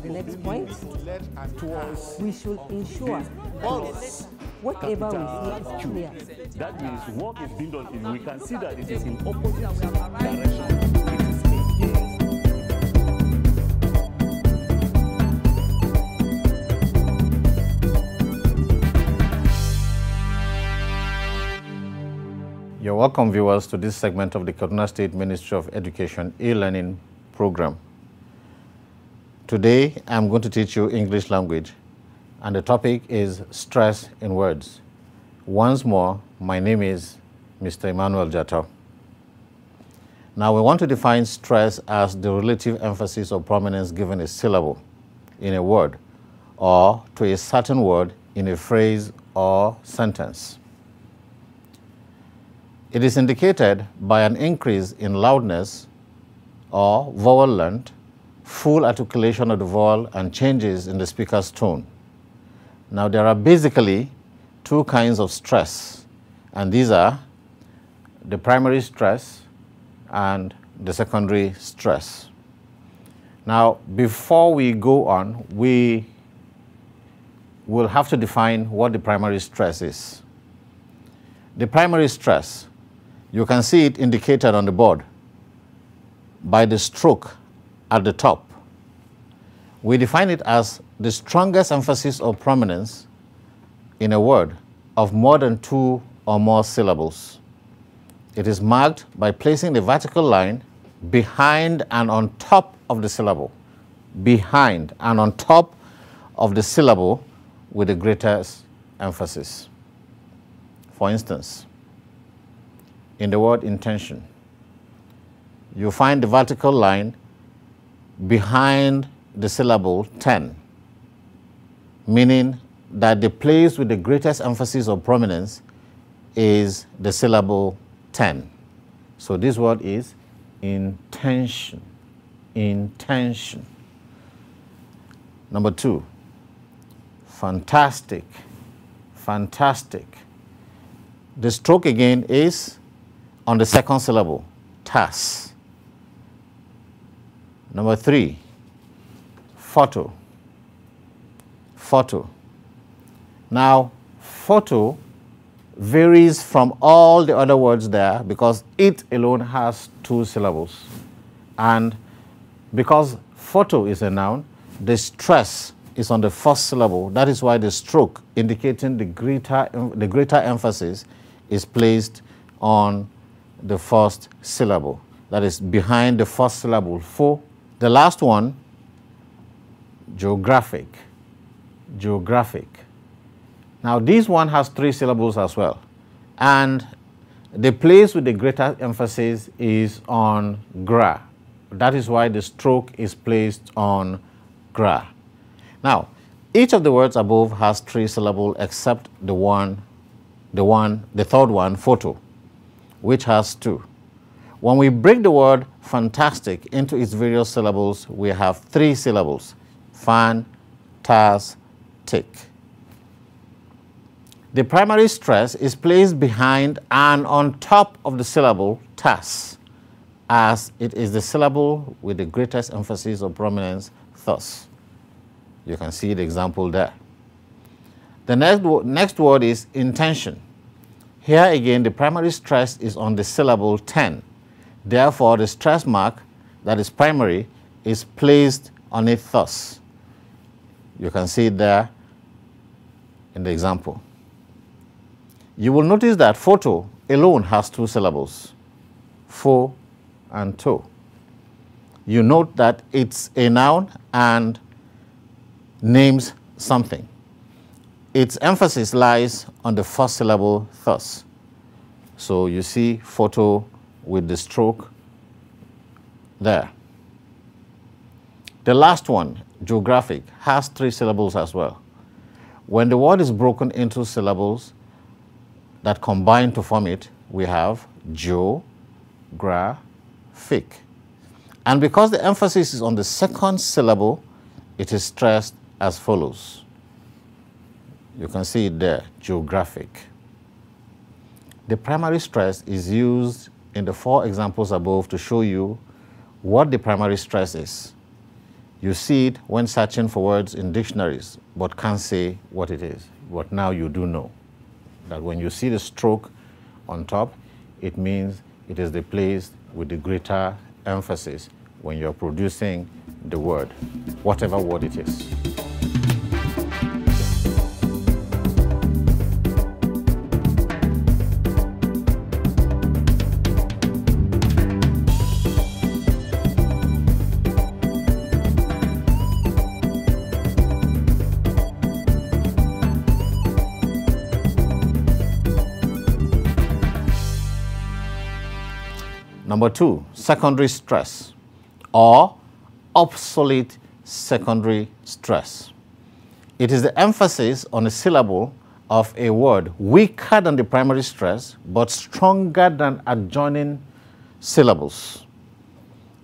the next point. We should ensure whatever we see is clear. That means work is being done. We can see that it is in opposite direction. You're welcome, viewers, to this segment of the Kaduna State Ministry of Education e-learning program. Today, I'm going to teach you English language, and the topic is stress in words. Once more, my name is Mr. Emmanuel Jato. Now, we want to define stress as the relative emphasis or prominence given a syllable in a word or to a certain word in a phrase or sentence. It is indicated by an increase in loudness or vowel length, full articulation of the vowel, and changes in the speaker's tone. Now, there are basically two kinds of stress, and these are the primary stress and the secondary stress. Now, before we go on, we will have to define what the primary stress is. The primary stress, you can see it indicated on the board by the stroke at the top. We define it as the strongest emphasis or prominence in a word of more than two or more syllables. It is marked by placing the vertical line behind and on top of the syllable, behind and on top of the syllable with the greatest emphasis. For instance, in the word intention, you find the vertical line behind the syllable 10, meaning that the place with the greatest emphasis or prominence is the syllable 10. So this word is intention, intention. Number two, fantastic, fantastic. The stroke again is on the second syllable, tas. Number three, photo, photo. Now, photo varies from all the other words there because it alone has two syllables. And because photo is a noun, the stress is on the first syllable. That is why the stroke, indicating the greater emphasis, is placed on the first syllable. That is behind the first syllable, fo. The last one, geographic, geographic. Now, this one has three syllables as well. And the place with the greater emphasis is on gra. That is why the stroke is placed on gra. Now, each of the words above has three syllables except the third one, photo, which has two. When we break the word fantastic into its various syllables, we have three syllables, fan, tas, tick. The primary stress is placed behind and on top of the syllable tas, as it is the syllable with the greatest emphasis or prominence thus. You can see the example there. The next word is intention. Here again, the primary stress is on the syllable 10. Therefore, the stress mark, that is primary, is placed on it thus. You can see it there in the example. You will notice that photo alone has two syllables, fo and to. You note that it's a noun and names something. Its emphasis lies on the first syllable thus. So you see photo with the stroke there. The last one, geographic, has three syllables as well. When the word is broken into syllables that combine to form it, we have geo-gra-fic. And because the emphasis is on the second syllable, it is stressed as follows. You can see it there, geographic. The primary stress is used in the four examples above to show you what the primary stress is. You see it when searching for words in dictionaries, but can't say what it is. But now you do know that when you see the stroke on top, it means it is the place with the greater emphasis when you're producing the word, whatever word it is. Number 2, secondary stress or obsolete secondary stress. It is the emphasis on a syllable of a word weaker than the primary stress but stronger than adjoining syllables.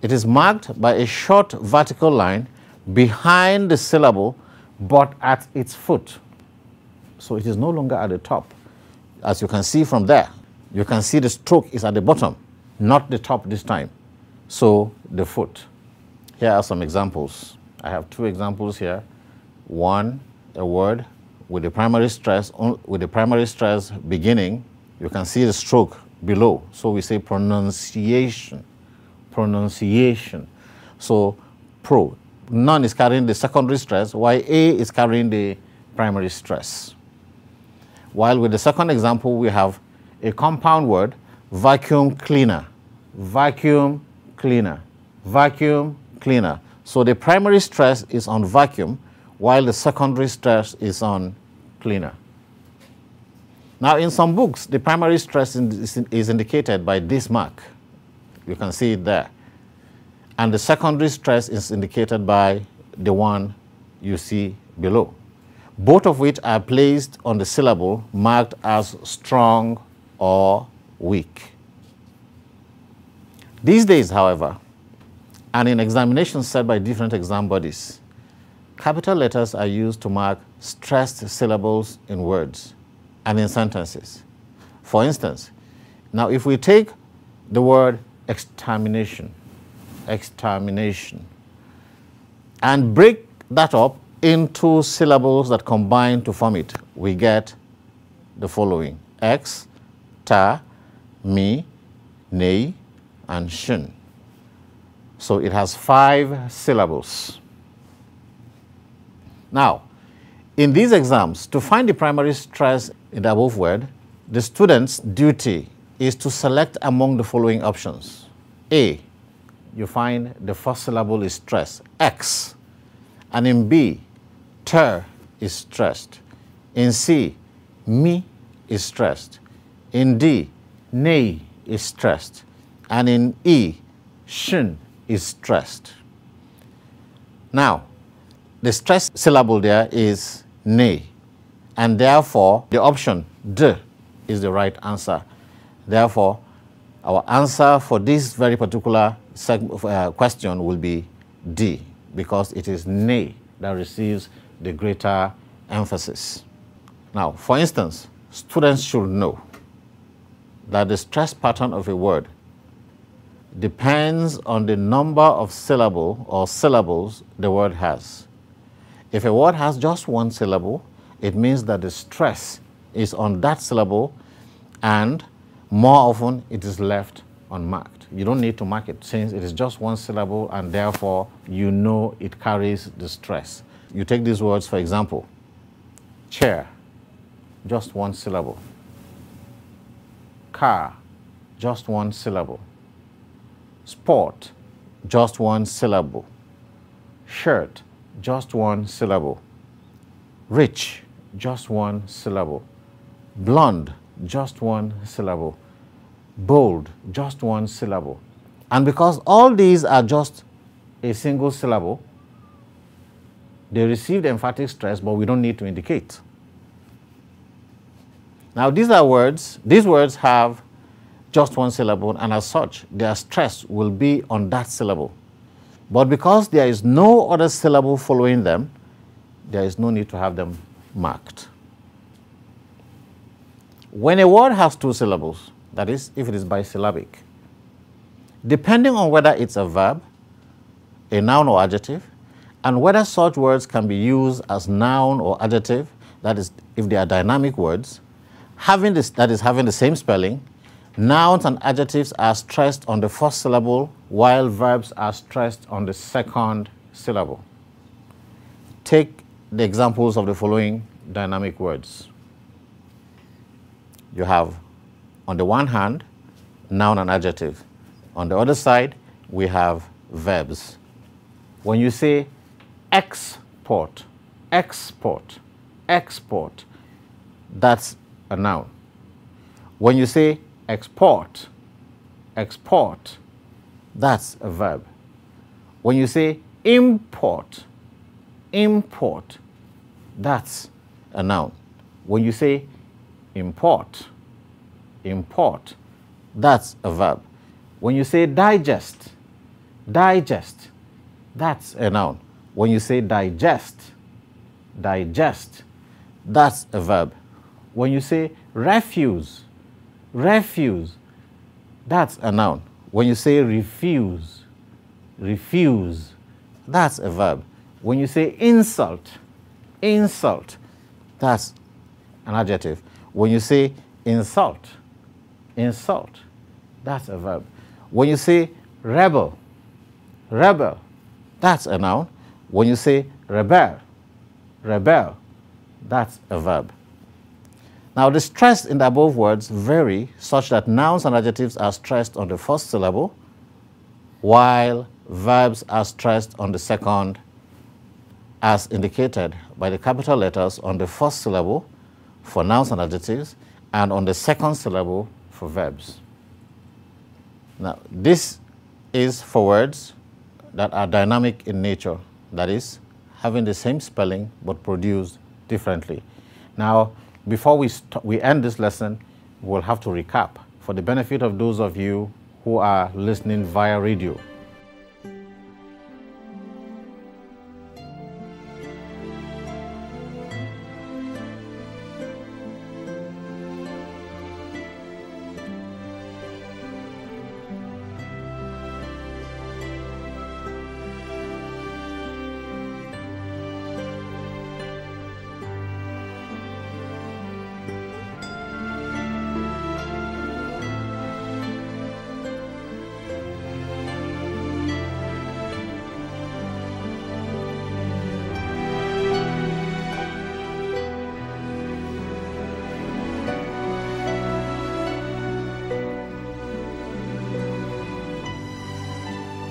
It is marked by a short vertical line behind the syllable but at its foot. So it is no longer at the top. As you can see from there, you can see the stroke is at the bottom, not the top this time. So the foot. Here are some examples. I have 2 examples here. One, a word with the primary stress beginning. You can see the stroke below. So we say pronunciation. Pronunciation. So pro. None is carrying the secondary stress, while A is carrying the primary stress. While with the second example, we have a compound word, vacuum cleaner. Vacuum cleaner. Vacuum cleaner. So the primary stress is on vacuum, while the secondary stress is on cleaner. Now, in some books, the primary stress is indicated by this mark. You can see it there. And the secondary stress is indicated by the one you see below, both of which are placed on the syllable marked as strong or weak. These days, however, and in examinations set by different exam bodies, capital letters are used to mark stressed syllables in words and in sentences. For instance, now if we take the word extermination, and break that up into syllables that combine to form it, we get the following: ex, ta, mi, nei, and shin. So it has 5 syllables. Now, in these exams, to find the primary stress in the above word, the student's duty is to select among the following options. A, you find the first syllable is stressed, ex. And in B, ter is stressed. In C, mi is stressed. In D, nei is stressed. And in E, shin is stressed. Now, the stressed syllable there is nei, and therefore the option D is the right answer. Therefore, our answer for this very particular question will be D, because it is nei that receives the greater emphasis. Now, for instance, students should know that the stress pattern of a word depends on the number of syllables the word has. If a word has just 1 syllable, it means that the stress is on that syllable, and more often it is left unmarked. You don't need to mark it since it is just 1 syllable, and therefore you know it carries the stress. You take these words, for example, chair, just 1 syllable. Car, just 1 syllable. Sport, just 1 syllable. Shirt, just 1 syllable. Rich, just 1 syllable. Blonde, just 1 syllable. Bold, just 1 syllable. And because all these are just a single syllable, they received emphatic stress, but we don't need to indicate. Now, these words have just 1 syllable, and as such, their stress will be on that syllable. But because there is no other syllable following them, there is no need to have them marked. When a word has 2 syllables, that is, if it is bisyllabic, depending on whether it's a verb, a noun or adjective, and whether such words can be used as noun or adjective, that is, if they are dynamic words, having the same spelling. Nouns and adjectives are stressed on the first syllable, while verbs are stressed on the second syllable. Take the examples of the following dynamic words. You have, on the one hand, noun and adjective. On the other side, we have verbs. When you say export, export, export, that's a noun. When you say export, export, that's a verb. When you say import, import, that's a noun. When you say import, import, that's a verb. When you say digest, digest, that's a noun. When you say digest, digest, that's a verb. When you say refuse, refuse, that's a noun. When you say refuse, refuse, that's a verb. When you say insult, insult, that's an adjective. When you say insult, insult, that's a verb. When you say rebel, rebel, that's a noun. When you say rebel, rebel, that's a verb. Now, the stress in the above words vary such that nouns and adjectives are stressed on the first syllable, while verbs are stressed on the second, as indicated by the capital letters on the first syllable for nouns and adjectives, and on the second syllable for verbs. Now, this is for words that are dynamic in nature, that is, having the same spelling but produced differently. Now, before we end this lesson, we'll have to recap for the benefit of those of you who are listening via radio.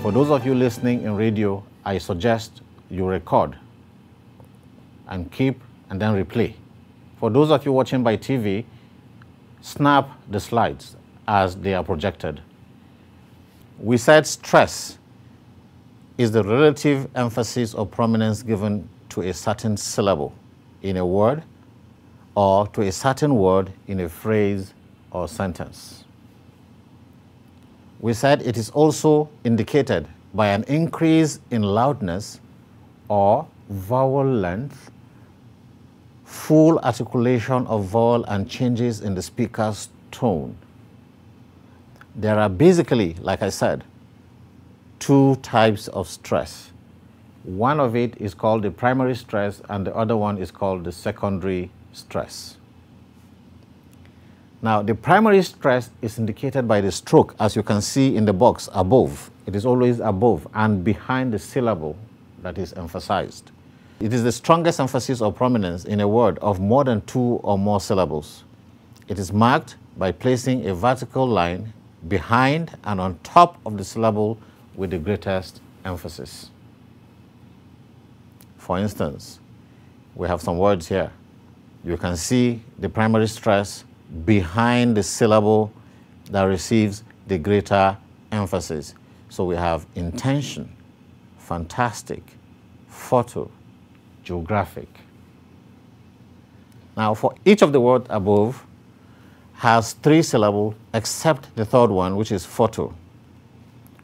For those of you listening in radio, I suggest you record and keep and then replay. For those of you watching by TV, snap the slides as they are projected. We said stress is the relative emphasis or prominence given to a certain syllable in a word or to a certain word in a phrase or sentence. We said it is also indicated by an increase in loudness or vowel length, full articulation of vowel, and changes in the speaker's tone. There are basically, like I said, two types of stress. One of it is called the primary stress and the other one is called the secondary stress. Now, the primary stress is indicated by the stroke, as you can see in the box above. It is always above and behind the syllable that is emphasized. It is the strongest emphasis or prominence in a word of more than two or more syllables. It is marked by placing a vertical line behind and on top of the syllable with the greatest emphasis. For instance, we have some words here. You can see the primary stress behind the syllable that receives the greater emphasis. So we have intention, fantastic, photo, geographic. Now, for each of the words above has three syllables except the third one, which is photo,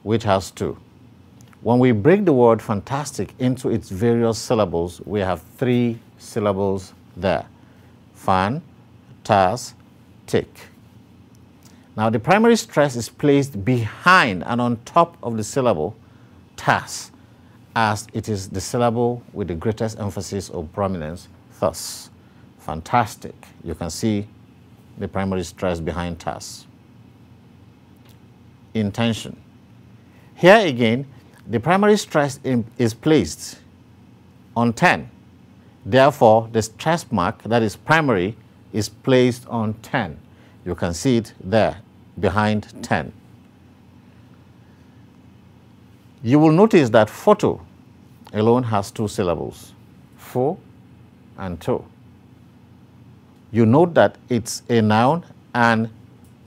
which has two. When we break the word fantastic into its various syllables, we have three syllables there. Fan, tas, tick. Now, the primary stress is placed behind and on top of the syllable tas, as it is the syllable with the greatest emphasis or prominence, thus. Fantastic. You can see the primary stress behind thus. Intention. Here again, the primary stress is placed on 10. Therefore, the stress mark, that is primary, is placed on 10. You can see it there, behind 10. You will notice that photo alone has 2 syllables, pho and to. You note that it's a noun and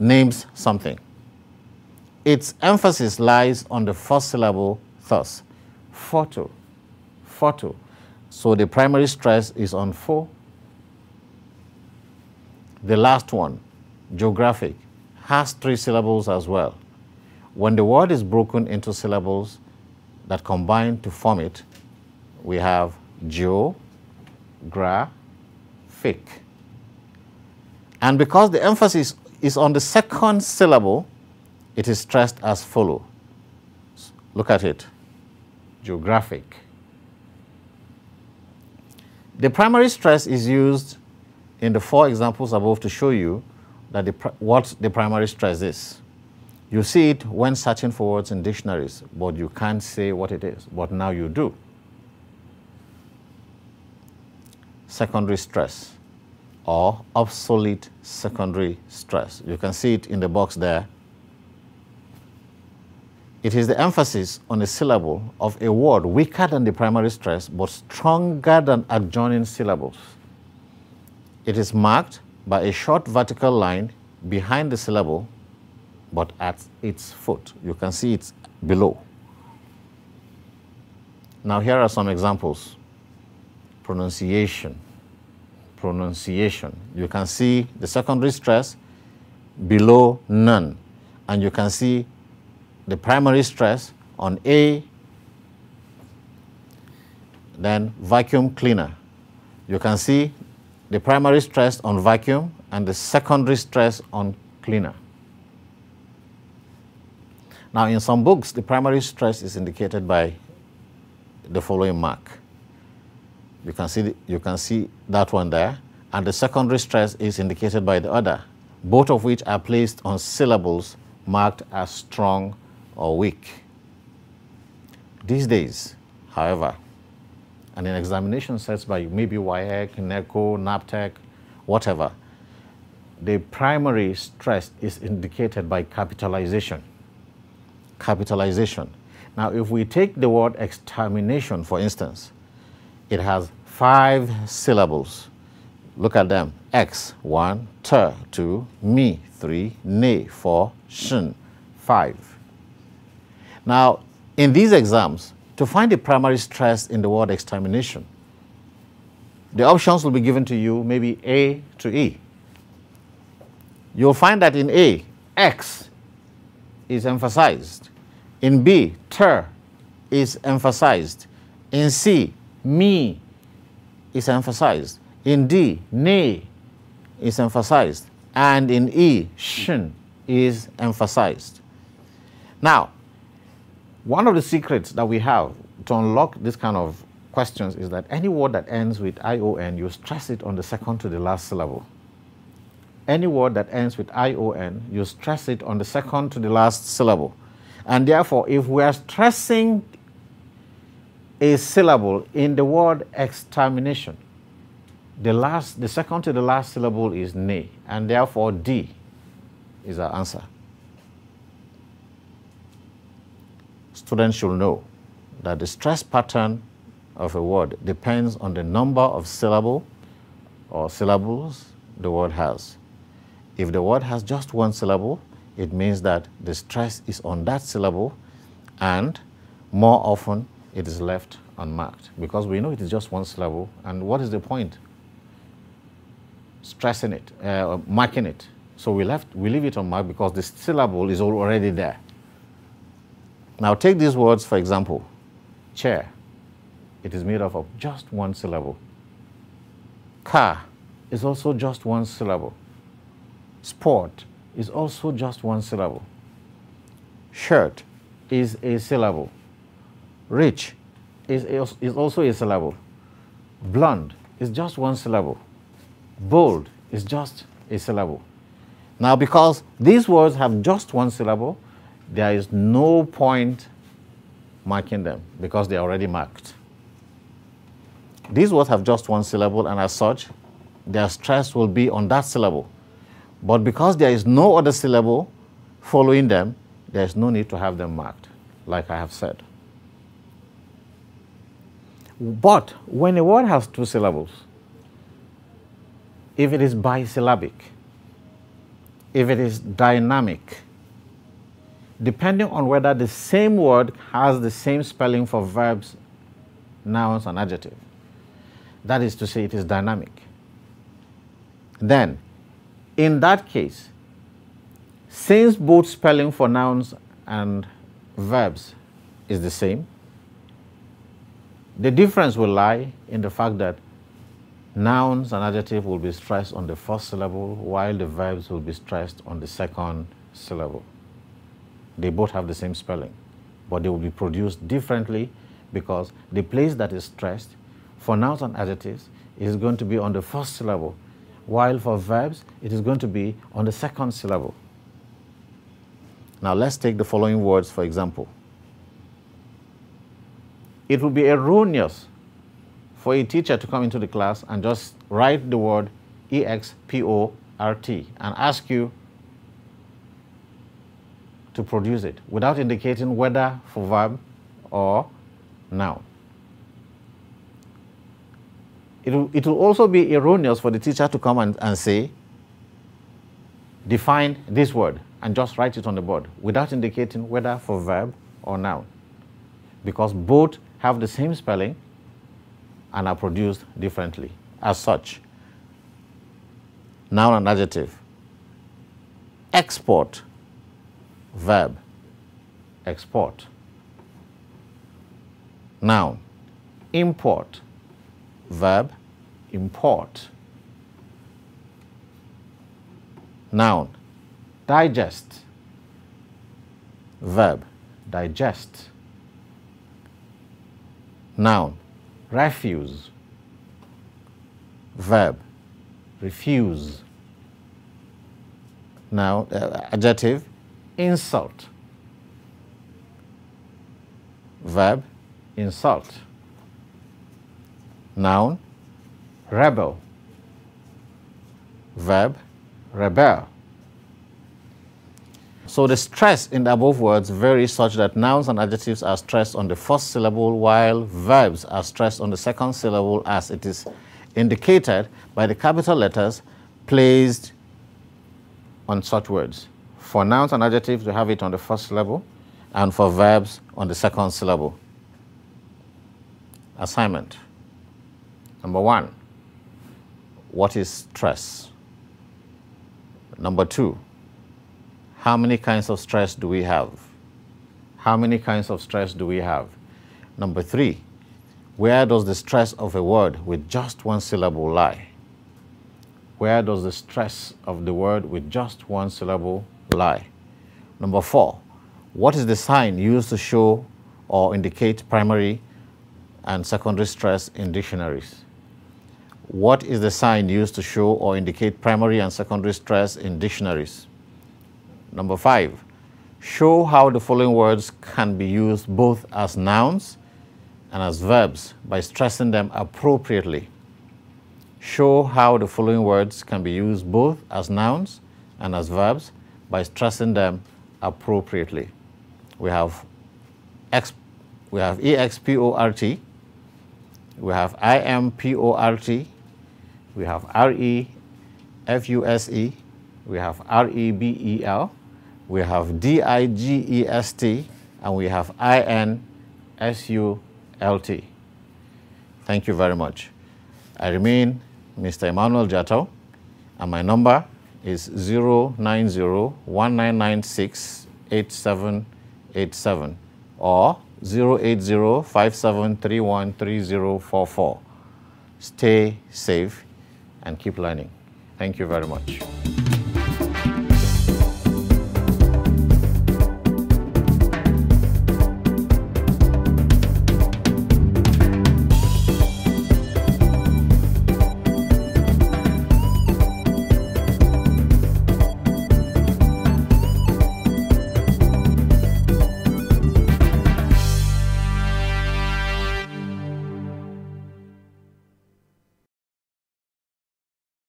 names something. Its emphasis lies on the first syllable, thus. Photo, photo. So the primary stress is on pho. The last one, geographic, has 3 syllables as well. When the word is broken into syllables that combine to form it, we have geo, gra, fic. And because the emphasis is on the second syllable, it is stressed as follows. Look at it. Geographic. The primary stress is used in the 4 examples above to show you that what the primary stress is. You see it when searching for words in dictionaries, but you can't say what it is. But now you do. Secondary stress, or obsolete secondary stress. You can see it in the box there. It is the emphasis on a syllable of a word weaker than the primary stress, but stronger than adjoining syllables. It is marked by a short vertical line behind the syllable, but at its foot. You can see it below. Now here are some examples. Pronunciation. Pronunciation. You can see the secondary stress below none, and you can see the primary stress on A. Then vacuum cleaner. You can see the primary stress on vacuum and the secondary stress on cleaner. Now in some books, the primary stress is indicated by the following mark. You can see that one there, and the secondary stress is indicated by the other, both of which are placed on syllables marked as strong or weak. These days, however, and in examination sets by maybe WAEC, NECO, NAPTEC, whatever, the primary stress is indicated by capitalization. Capitalization. Now, if we take the word extermination, for instance, it has 5 syllables. Look at them. X, 1, ter, 2, me, 3, ne, 4, shin, 5. Now, in these exams, to find the primary stress in the word extermination, the options will be given to you, maybe A to E. You'll find that in A, X is emphasized. In B, ter is emphasized. In C, me is emphasized. In D, ne is emphasized. And in E, shin is emphasized. Now, one of the secrets that we have to unlock this kind of questions is that any word that ends with ION, you stress it on the second to the last syllable. Any word that ends with ION, you stress it on the second to the last syllable. And therefore, if we are stressing a syllable in the word extermination, the second to the last syllable is ne, and therefore D is our answer. Students should know that the stress pattern of a word depends on the number of syllables the word has. If the word has just 1 syllable, it means that the stress is on that syllable, and more often it is left unmarked because we know it is just 1 syllable, and what is the point? Stressing it, marking it. So we leave it unmarked because the syllable is already there. Now take these words, for example. Chair. It is made up of just 1 syllable. Car is also just 1 syllable. Sport is also just 1 syllable. Shirt is a syllable. Rich is also a syllable. Blonde is just one syllable. Bold is just a syllable. Now, because these words have just one syllable, there is no point marking them because they are already marked. These words have just one syllable, and as such, their stress will be on that syllable. But because there is no other syllable following them, there is no need to have them marked, like I have said. But when a word has two syllables, if it is bisyllabic, if it is dynamic, depending on whether the same word has the same spelling for verbs, nouns, and adjectives, that is to say, it is dynamic, then in that case, since both spelling for nouns and verbs is the same, the difference will lie in the fact that nouns and adjectives will be stressed on the first syllable while the verbs will be stressed on the second syllable. They both have the same spelling, but they will be produced differently because the place that is stressed for nouns and adjectives is going to be on the first syllable, while for verbs it is going to be on the second syllable. Now let's take the following words for example. It would be erroneous for a teacher to come into the class and just write the word export and ask you to produce it without indicating whether for verb or noun. It will also be erroneous for the teacher to come and say, define this word, and just write it on the board without indicating whether for verb or noun, because both have the same spelling and are produced differently. As such, noun and adjective. Export, verb, export. Noun. Import, verb, import. Noun. Digest, verb, digest. Noun. Refuse, verb, refuse. Now, adjective. Insult, verb, insult. Noun. Rebel, verb, rebel. So the stress in the above words varies such that nouns and adjectives are stressed on the first syllable while verbs are stressed on the second syllable, as it is indicated by the capital letters placed on such words. For nouns and adjectives, we have it on the first syllable, and for verbs on the second syllable. Assignment. Number 1, what is stress? Number 2, how many kinds of stress do we have? How many kinds of stress do we have? Number 3, where does the stress of a word with just one syllable lie? Where does the stress of the word with just one syllable lie? Number 4, what is the sign used to show or indicate primary and secondary stress in dictionaries? What is the sign used to show or indicate primary and secondary stress in dictionaries? Number 5, show how the following words can be used both as nouns and as verbs by stressing them appropriately. Show how the following words can be used both as nouns and as verbs by stressing them appropriately. We have export, we have import, we have import, we have refuse, we have rebel, we have digest, and we have insult. Thank you very much. I remain Mr. Emmanuel Jato, and my number is 090-1996-8787 or 080-5731-3044. Stay safe and keep learning. Thank you very much.